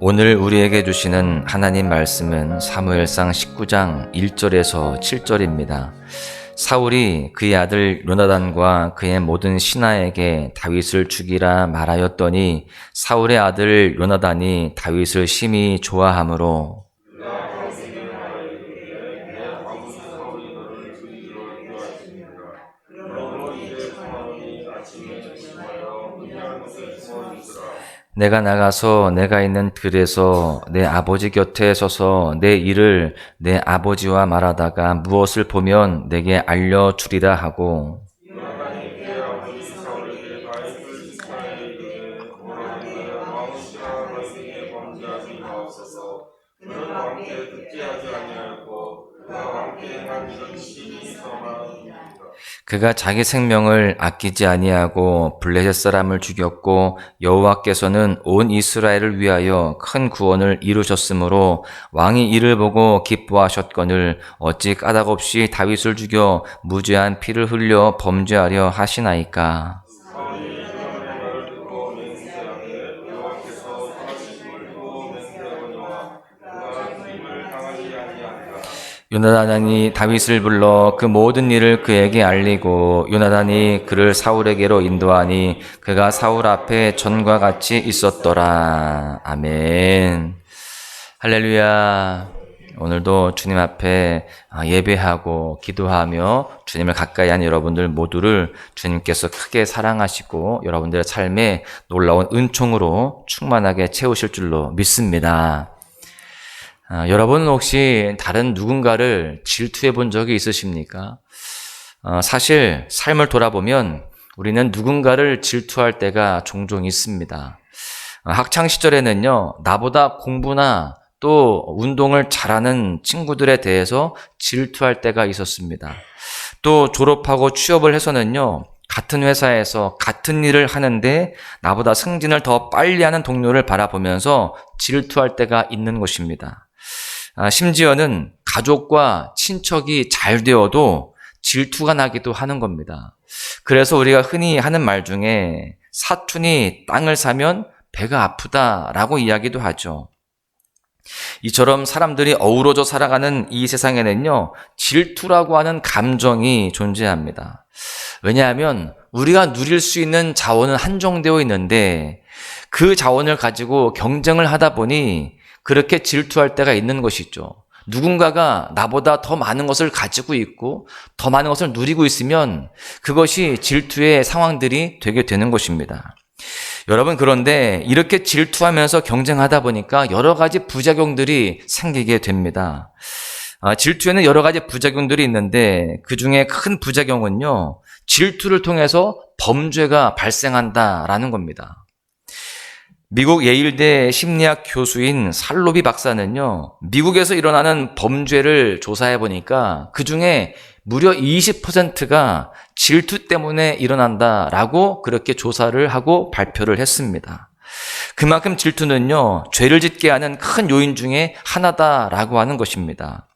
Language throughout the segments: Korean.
오늘 우리에게 주시는 하나님 말씀은 사무엘상 19장 1절에서 7절입니다. 사울이 그의 아들 요나단과 그의 모든 신하에게 다윗을 죽이라 말하였더니 사울의 아들 요나단이 다윗을 심히 좋아하므로 내가 나가서 내가 있는 들에서 내 아버지 곁에 서서 내 일을 내 아버지와 말하다가 무엇을 보면 내게 알려주리라 하고 그가 자기 생명을 아끼지 아니하고 블레셋 사람을 죽였고 여호와께서는 온 이스라엘을 위하여 큰 구원을 이루셨으므로 왕이 이를 보고 기뻐하셨거늘 어찌 까닭없이 다윗을 죽여 무죄한 피를 흘려 범죄하려 하시나이까. 요나단이 다윗을 불러 그 모든 일을 그에게 알리고 요나단이 그를 사울에게로 인도하니 그가 사울 앞에 전과 같이 있었더라. 아멘. 할렐루야. 오늘도 주님 앞에 예배하고 기도하며 주님을 가까이 한 여러분들 모두를 주님께서 크게 사랑하시고 여러분들의 삶에 놀라운 은총으로 충만하게 채우실 줄로 믿습니다. 여러분은 혹시 다른 누군가를 질투해 본 적이 있으십니까? 사실 삶을 돌아보면 우리는 누군가를 질투할 때가 종종 있습니다. 학창 시절에는요, 나보다 공부나 또 운동을 잘하는 친구들에 대해서 질투할 때가 있었습니다. 또 졸업하고 취업을 해서는요, 같은 회사에서 같은 일을 하는데 나보다 승진을 더 빨리 하는 동료를 바라보면서 질투할 때가 있는 것입니다. 심지어는 가족과 친척이 잘 되어도 질투가 나기도 하는 겁니다. 그래서 우리가 흔히 하는 말 중에 사촌이 땅을 사면 배가 아프다라고 이야기도 하죠. 이처럼 사람들이 어우러져 살아가는 이 세상에는요, 질투라고 하는 감정이 존재합니다. 왜냐하면 우리가 누릴 수 있는 자원은 한정되어 있는데 그 자원을 가지고 경쟁을 하다 보니 그렇게 질투할 때가 있는 것이죠. 누군가가 나보다 더 많은 것을 가지고 있고 더 많은 것을 누리고 있으면 그것이 질투의 상황들이 되게 되는 것입니다. 여러분, 그런데 이렇게 질투하면서 경쟁하다 보니까 여러 가지 부작용들이 생기게 됩니다. 질투에는 여러 가지 부작용들이 있는데 그 중에 큰 부작용은요, 질투를 통해서 범죄가 발생한다라는 겁니다. 미국 예일대 심리학 교수인 살로비 박사는요, 미국에서 일어나는 범죄를 조사해 보니까 그 중에 무려 20%가 질투 때문에 일어난다라고 그렇게 조사를 하고 발표를 했습니다. 그만큼 질투는요, 죄를 짓게 하는 큰 요인 중에 하나다라고 하는 것입니다.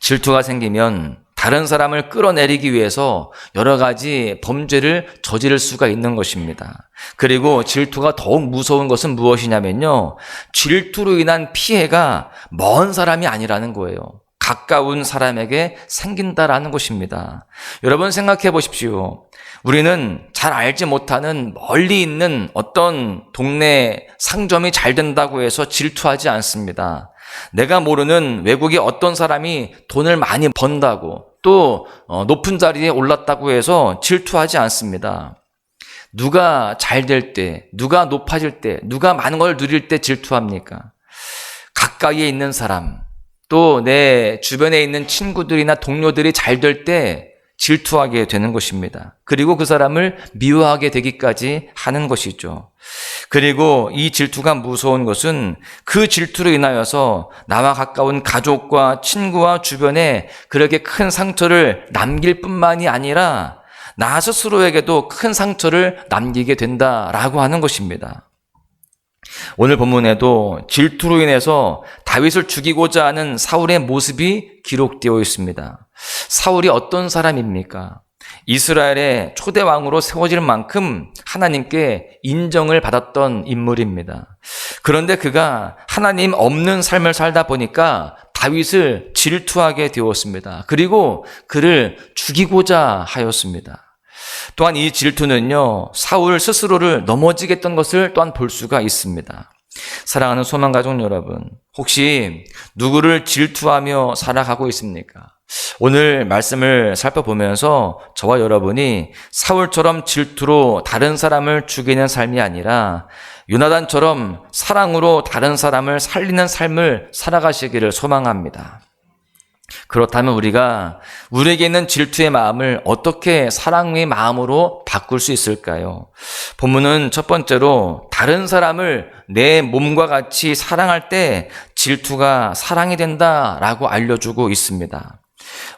질투가 생기면 다른 사람을 끌어내리기 위해서 여러 가지 범죄를 저지를 수가 있는 것입니다. 그리고 질투가 더욱 무서운 것은 무엇이냐면요, 질투로 인한 피해가 먼 사람이 아니라는 거예요. 가까운 사람에게 생긴다라는 것입니다. 여러분, 생각해 보십시오. 우리는 잘 알지 못하는 멀리 있는 어떤 동네 상점이 잘 된다고 해서 질투하지 않습니다. 내가 모르는 외국의 어떤 사람이 돈을 많이 번다고 또 높은 자리에 올랐다고 해서 질투하지 않습니다. 누가 잘 될 때, 누가 높아질 때, 누가 많은 걸 누릴 때 질투합니까? 가까이에 있는 사람, 또 내 주변에 있는 친구들이나 동료들이 잘 될 때 질투하게 되는 것입니다. 그리고 그 사람을 미워하게 되기까지 하는 것이죠. 그리고 이 질투가 무서운 것은 그 질투로 인하여서 나와 가까운 가족과 친구와 주변에 그렇게 큰 상처를 남길 뿐만이 아니라 나 스스로에게도 큰 상처를 남기게 된다라고 하는 것입니다. 오늘 본문에도 질투로 인해서 다윗을 죽이고자 하는 사울의 모습이 기록되어 있습니다. 사울이 어떤 사람입니까? 이스라엘의 초대 왕으로 세워질 만큼 하나님께 인정을 받았던 인물입니다. 그런데 그가 하나님 없는 삶을 살다 보니까 다윗을 질투하게 되었습니다. 그리고 그를 죽이고자 하였습니다. 또한 이 질투는요, 사울 스스로를 넘어지게 했던 것을 또한 볼 수가 있습니다. 사랑하는 소망가족 여러분, 혹시 누구를 질투하며 살아가고 있습니까? 오늘 말씀을 살펴보면서 저와 여러분이 사울처럼 질투로 다른 사람을 죽이는 삶이 아니라 요나단처럼 사랑으로 다른 사람을 살리는 삶을 살아가시기를 소망합니다. 그렇다면 우리에게 있는 질투의 마음을 어떻게 사랑의 마음으로 바꿀 수 있을까요? 본문은 첫 번째로 다른 사람을 내 몸과 같이 사랑할 때 질투가 사랑이 된다라고 알려주고 있습니다.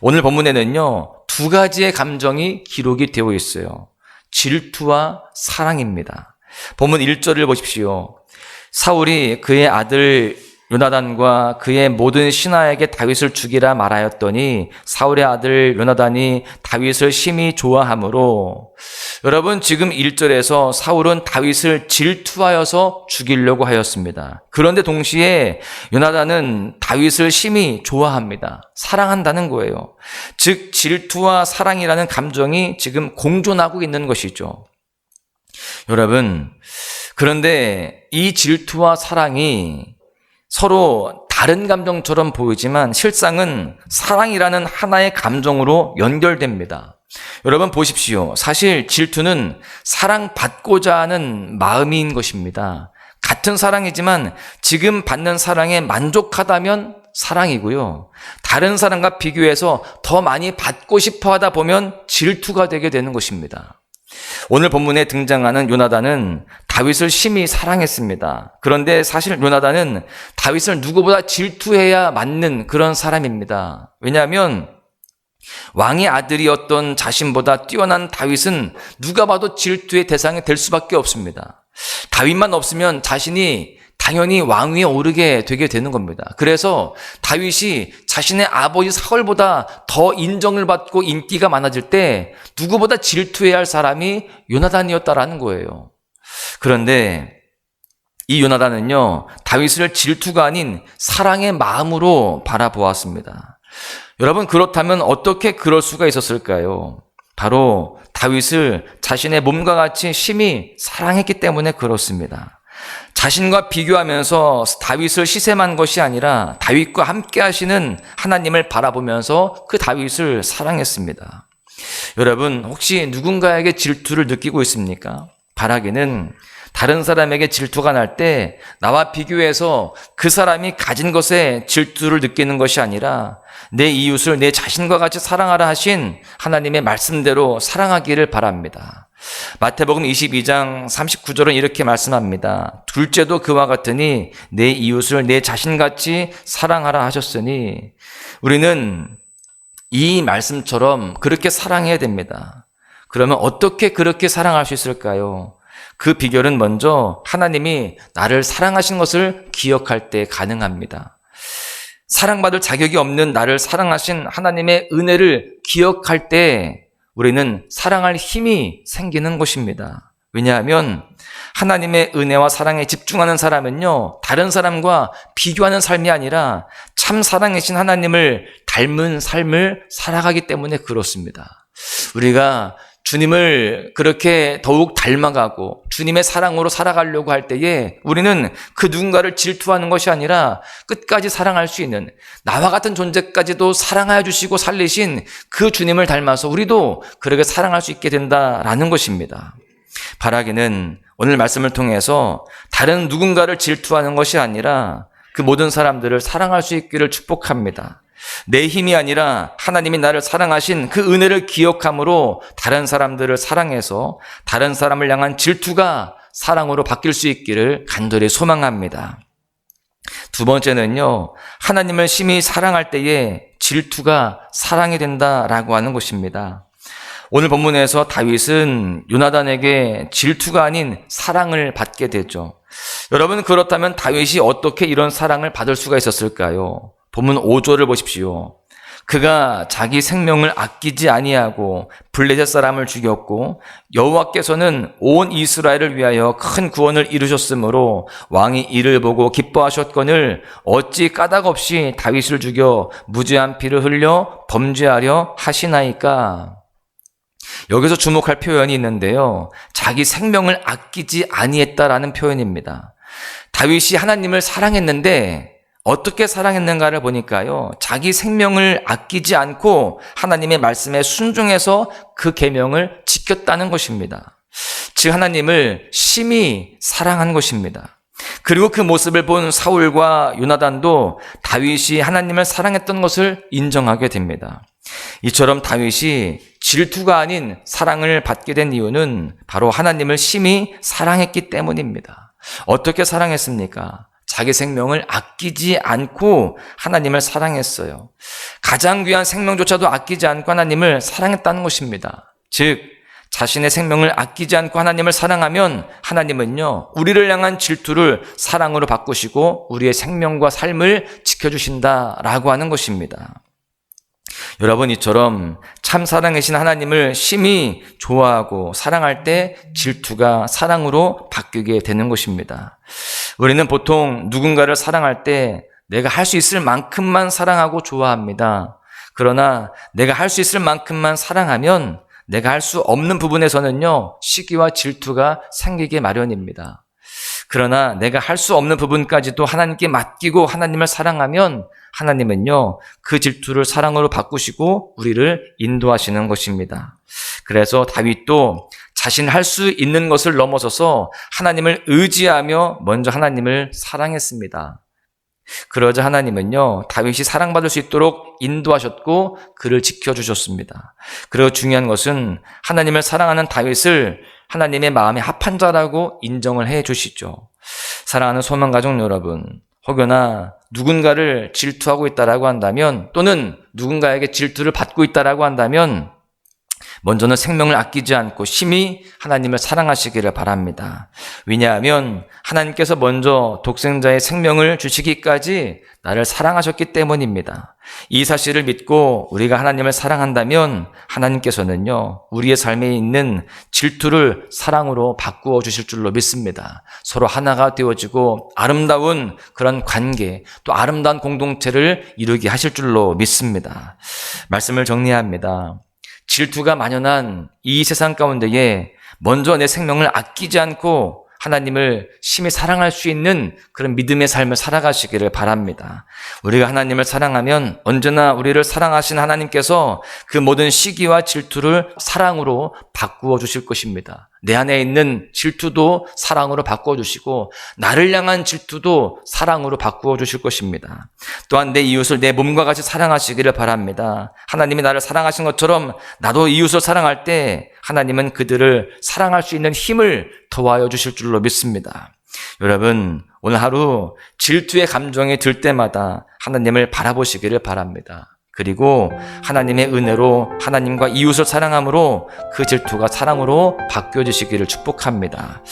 오늘 본문에는요, 두 가지의 감정이 기록이 되어 있어요. 질투와 사랑입니다. 본문 1절을 보십시오. 사울이 그의 아들 요나단과 그의 모든 신하에게 다윗을 죽이라 말하였더니 사울의 아들 요나단이 다윗을 심히 좋아하므로, 여러분 지금 1절에서 사울은 다윗을 질투하여서 죽이려고 하였습니다. 그런데 동시에 요나단은 다윗을 심히 좋아합니다. 사랑한다는 거예요. 즉 질투와 사랑이라는 감정이 지금 공존하고 있는 것이죠. 여러분, 그런데 이 질투와 사랑이 서로 다른 감정처럼 보이지만 실상은 사랑이라는 하나의 감정으로 연결됩니다. 여러분 보십시오. 사실 질투는 사랑받고자 하는 마음인 것입니다. 같은 사랑이지만 지금 받는 사랑에 만족하다면 사랑이고요, 다른 사람과 비교해서 더 많이 받고 싶어 하다 보면 질투가 되게 되는 것입니다. 오늘 본문에 등장하는 요나단은 다윗을 심히 사랑했습니다. 그런데 사실 요나단은 다윗을 누구보다 질투해야 맞는 그런 사람입니다. 왜냐하면 왕의 아들이었던 자신보다 뛰어난 다윗은 누가 봐도 질투의 대상이 될 수밖에 없습니다. 다윗만 없으면 자신이 당연히 왕위에 오르게 되게 되는 겁니다. 그래서 다윗이 자신의 아버지 사울보다 더 인정을 받고 인기가 많아질 때 누구보다 질투해야 할 사람이 요나단이었다라는 거예요. 그런데 이 요나단은요, 다윗을 질투가 아닌 사랑의 마음으로 바라보았습니다. 여러분, 그렇다면 어떻게 그럴 수가 있었을까요? 바로 다윗을 자신의 몸과 같이 심히 사랑했기 때문에 그렇습니다. 자신과 비교하면서 다윗을 시샘한 것이 아니라 다윗과 함께 하시는 하나님을 바라보면서 그 다윗을 사랑했습니다. 여러분, 혹시 누군가에게 질투를 느끼고 있습니까? 바라기는 다른 사람에게 질투가 날 때 나와 비교해서 그 사람이 가진 것에 질투를 느끼는 것이 아니라 내 이웃을 내 자신과 같이 사랑하라 하신 하나님의 말씀대로 사랑하기를 바랍니다. 마태복음 22장 39절은 이렇게 말씀합니다. 둘째도 그와 같으니 내 이웃을 내 자신같이 사랑하라 하셨으니, 우리는 이 말씀처럼 그렇게 사랑해야 됩니다. 그러면 어떻게 그렇게 사랑할 수 있을까요? 그 비결은 먼저 하나님이 나를 사랑하신 것을 기억할 때 가능합니다. 사랑받을 자격이 없는 나를 사랑하신 하나님의 은혜를 기억할 때 우리는 사랑할 힘이 생기는 것입니다. 왜냐하면 하나님의 은혜와 사랑에 집중하는 사람은요, 다른 사람과 비교하는 삶이 아니라 참 사랑이신 하나님을 닮은 삶을 살아가기 때문에 그렇습니다. 우리가 주님을 그렇게 더욱 닮아가고 주님의 사랑으로 살아가려고 할 때에 우리는 그 누군가를 질투하는 것이 아니라 끝까지 사랑할 수 있는, 나와 같은 존재까지도 사랑하여 주시고 살리신 그 주님을 닮아서 우리도 그렇게 사랑할 수 있게 된다라는 것입니다. 바라기는 오늘 말씀을 통해서 다른 누군가를 질투하는 것이 아니라 그 모든 사람들을 사랑할 수 있기를 축복합니다. 내 힘이 아니라 하나님이 나를 사랑하신 그 은혜를 기억함으로 다른 사람들을 사랑해서 다른 사람을 향한 질투가 사랑으로 바뀔 수 있기를 간절히 소망합니다. 두 번째는요, 하나님을 심히 사랑할 때에 질투가 사랑이 된다라고 하는 것입니다. 오늘 본문에서 다윗은 요나단에게 질투가 아닌 사랑을 받게 되죠. 여러분, 그렇다면 다윗이 어떻게 이런 사랑을 받을 수가 있었을까요? 본문 5절을 보십시오. 그가 자기 생명을 아끼지 아니하고 블레셋 사람을 죽였고 여호와께서는 온 이스라엘을 위하여 큰 구원을 이루셨으므로 왕이 이를 보고 기뻐하셨거늘 어찌 까닭 없이 다윗을 죽여 무죄한 피를 흘려 범죄하려 하시나이까. 여기서 주목할 표현이 있는데요. 자기 생명을 아끼지 아니했다라는 표현입니다. 다윗이 하나님을 사랑했는데 어떻게 사랑했는가를 보니까요. 자기 생명을 아끼지 않고 하나님의 말씀에 순종해서 그 계명을 지켰다는 것입니다. 즉 하나님을 심히 사랑한 것입니다. 그리고 그 모습을 본 사울과 요나단도 다윗이 하나님을 사랑했던 것을 인정하게 됩니다. 이처럼 다윗이 질투가 아닌 사랑을 받게 된 이유는 바로 하나님을 심히 사랑했기 때문입니다. 어떻게 사랑했습니까? 자기 생명을 아끼지 않고 하나님을 사랑했어요. 가장 귀한 생명조차도 아끼지 않고 하나님을 사랑했다는 것입니다. 즉 자신의 생명을 아끼지 않고 하나님을 사랑하면 하나님은요, 우리를 향한 질투를 사랑으로 바꾸시고 우리의 생명과 삶을 지켜주신다라고 하는 것입니다. 여러분, 이처럼 참 사랑이신 하나님을 심히 좋아하고 사랑할 때 질투가 사랑으로 바뀌게 되는 것입니다. 우리는 보통 누군가를 사랑할 때 내가 할 수 있을 만큼만 사랑하고 좋아합니다. 그러나 내가 할 수 있을 만큼만 사랑하면 내가 할 수 없는 부분에서는요, 시기와 질투가 생기게 마련입니다. 그러나 내가 할 수 없는 부분까지도 하나님께 맡기고 하나님을 사랑하면 하나님은요, 그 질투를 사랑으로 바꾸시고 우리를 인도하시는 것입니다. 그래서 다윗도 자신 할 수 있는 것을 넘어서서 하나님을 의지하며 먼저 하나님을 사랑했습니다. 그러자 하나님은요, 다윗이 사랑받을 수 있도록 인도하셨고 그를 지켜주셨습니다. 그리고 중요한 것은 하나님을 사랑하는 다윗을 하나님의 마음에 합한 자라고 인정을 해 주시죠. 사랑하는 소망가족 여러분, 혹여나 누군가를 질투하고 있다라고 한다면, 또는 누군가에게 질투를 받고 있다라고 한다면 먼저는 생명을 아끼지 않고 심히 하나님을 사랑하시기를 바랍니다. 왜냐하면 하나님께서 먼저 독생자의 생명을 주시기까지 나를 사랑하셨기 때문입니다. 이 사실을 믿고 우리가 하나님을 사랑한다면 하나님께서는요, 우리의 삶에 있는 질투를 사랑으로 바꾸어 주실 줄로 믿습니다. 서로 하나가 되어지고 아름다운 그런 관계, 또 아름다운 공동체를 이루게 하실 줄로 믿습니다. 말씀을 정리합니다. 질투가 만연한 이 세상 가운데에 먼저 내 생명을 아끼지 않고 하나님을 심히 사랑할 수 있는 그런 믿음의 삶을 살아가시기를 바랍니다. 우리가 하나님을 사랑하면 언제나 우리를 사랑하신 하나님께서 그 모든 시기와 질투를 사랑으로 바꾸어 주실 것입니다. 내 안에 있는 질투도 사랑으로 바꾸어 주시고 나를 향한 질투도 사랑으로 바꾸어 주실 것입니다. 또한 내 이웃을 내 몸과 같이 사랑하시기를 바랍니다. 하나님이 나를 사랑하신 것처럼 나도 이웃을 사랑할 때 하나님은 그들을 사랑할 수 있는 힘을 더하여 주실 줄로 믿습니다. 여러분, 오늘 하루 질투의 감정이 들 때마다 하나님을 바라보시기를 바랍니다. 그리고 하나님의 은혜로 하나님과 이웃을 사랑함으로 그 질투가 사랑으로 바뀌어지시기를 축복합니다.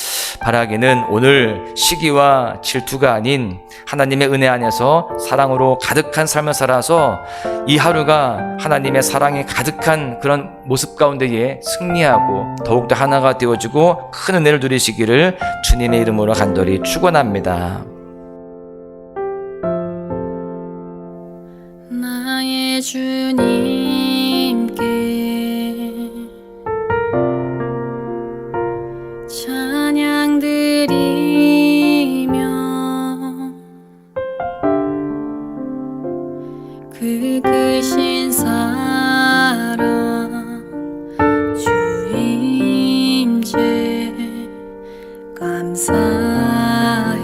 바라기는 오늘 시기와 질투가 아닌 하나님의 은혜 안에서 사랑으로 가득한 삶을 살아서 이 하루가 하나님의 사랑이 가득한 그런 모습 가운데에 승리하고 더욱더 하나가 되어지고 큰 은혜를 누리시기를 주님의 이름으로 간절히 축원합니다. 나의 주님께 찬양 드리며 그 크신 사랑 주임제 감사해.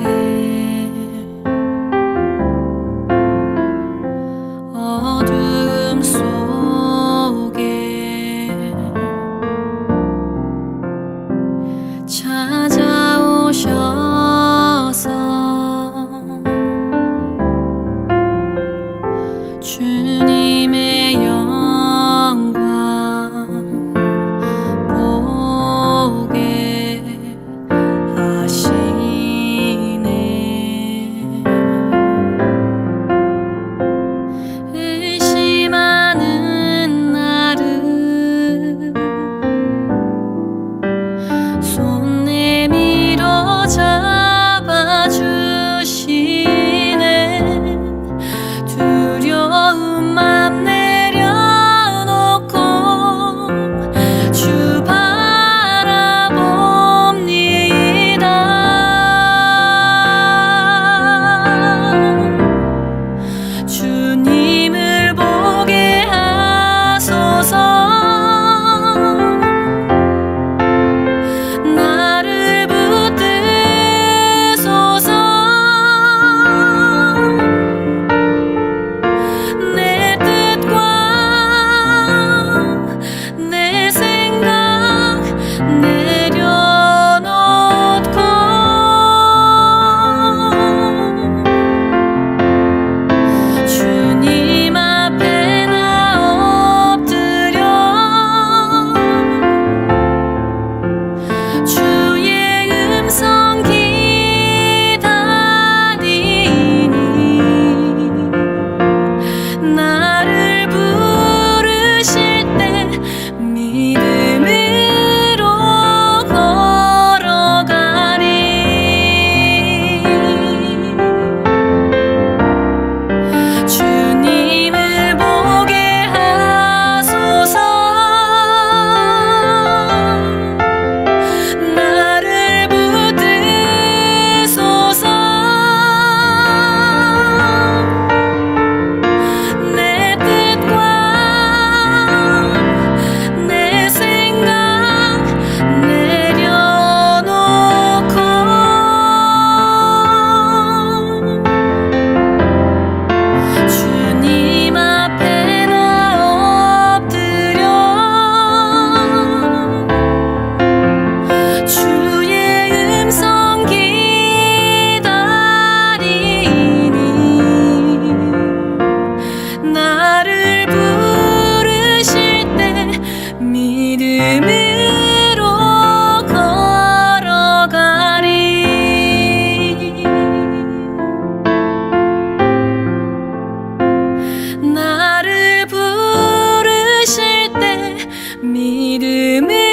흠을